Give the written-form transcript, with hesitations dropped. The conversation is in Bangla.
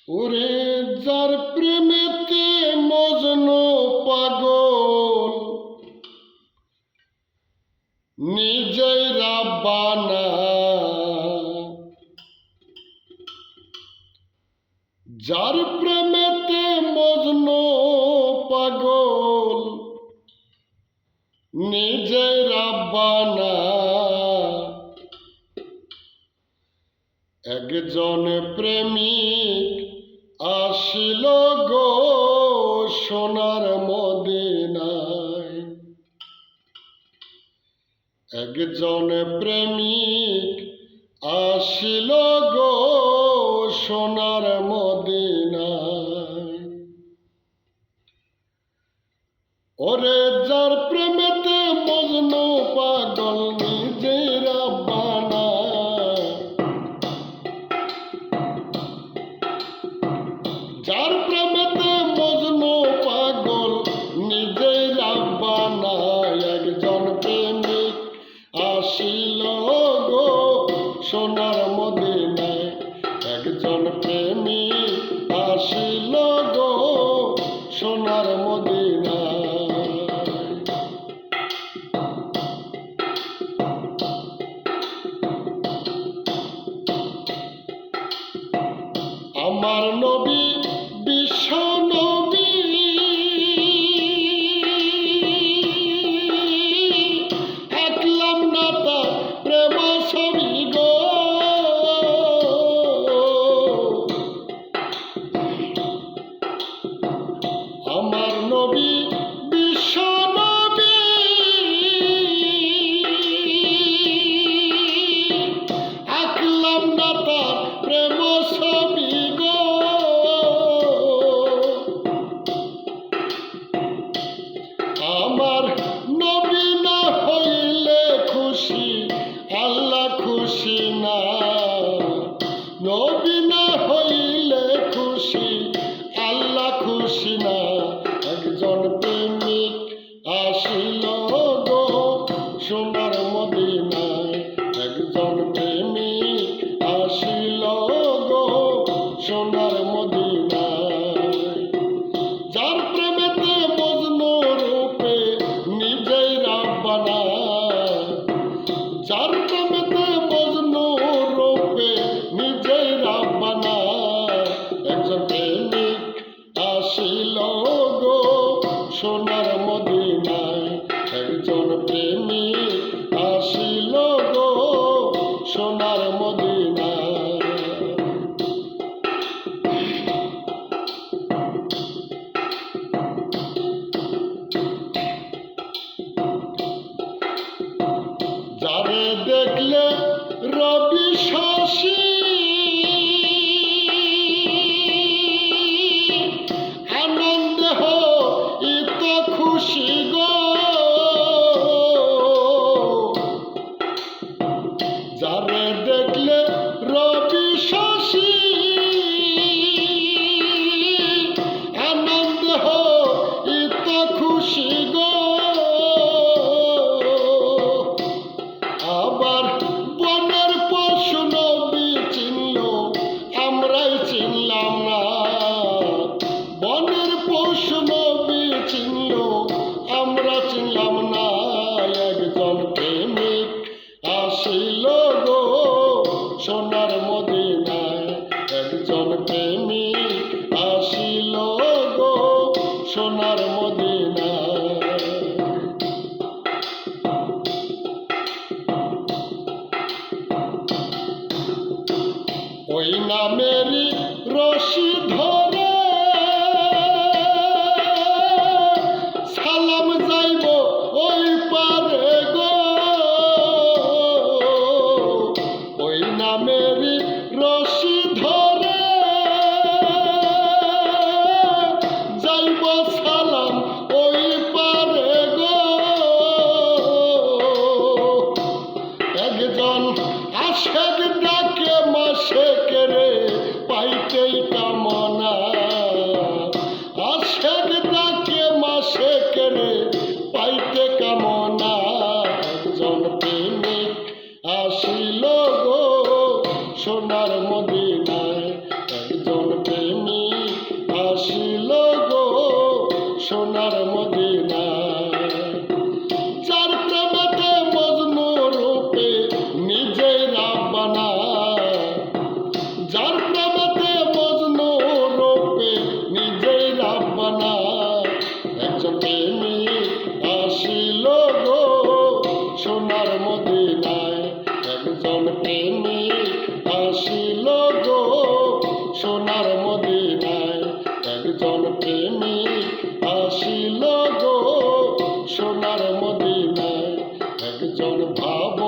ওরে যার প্রেমেতে মজনু পাগল নিজেই রাব্বানা, যার প্রেমেতে মজনু পাগল নিজেই রাব্বানা, একজন প্রেমিক আসিল গো সোনার মদিনায়। একজন প্রেমিক আসিল গো সোনার মদিনায়। ওরে যার প্রেমেতে মজনু পাগল নিজেই রাব্বানা, যার প্রেমেতে মজনু পাগল নিজেই রাব্বানা, একজন প্রেমিক আসিল গো সোনার মদিনায়। একজন প্রেমিক আসিল গো সোনার মদিনায়। আমার নবী বিশ্ব নবী আঁকলাম না তার প্রেম ছবি গো। আমার নবী বিশ্ব নবী আঁকলাম না তার প্রেম ছবি গো। আমার নবী না হইলে খুশি আল্লাহ খুশি না, নবী না হইলে খুশি আল্লাহ খুশি না। একজন প্রেমিক আসিল গো সোনার মদিনায়। একজন প্রেমিক আসিল গো সোনার মদিনায়। যার প্রেমেতে মজনু রূপে নিজেই রাব্বানা, যার প্রেমেতে মজনু রূপে নিজেই রাব্বানা। একজন প্রেমিক আসিল গো সোনার মদিনায়। একজন প্রেমিক আসিল গো সোনার মদিনায়। যারে দেখলে রবি শশী আনন্দ হইত খুশি গো। যারে দেখলে রবি শশী আনন্দ হইত খুশি গো। আবার বনের পশু নবী চিনল আমরাই চিনলাম না, বনের পশু নবী চিনল আমরা চিনলাম না। একজন প্রেমিক আসিল গো সোনার মদিনায়। একজন প্রেমিক আসিল গো সোনার মদিনায়। ওই নামেরই রশি ধরে সালাম যাইব ওই পারে গো। ওই নামেরই রশি ধরে যাইব সালাম ওই পারে গো। একজন আশেক ডাকে মাশেক রে পাইতেই কামনা, আশেক ডাকে মাশেক রে পাইতে কামনা। একজন প্রেমিক আসিল গো সোনার মদিনায়। একজন প্রেমিক সোনার মদিনায়। যার প্রেমেতে মজনু রূপে নিজেই রাব্বানা, যার প্রেমেতে মজনু রূপে নিজেই রাব্বানা। একজন প্রেমিক আসিল গো সোনার মদিনায়, একজন প্রেমিক আসিল গো সোনার মদিনায়, একজন প্রেমিক আসিল গো সোনার মদিনায়, একজন ভাব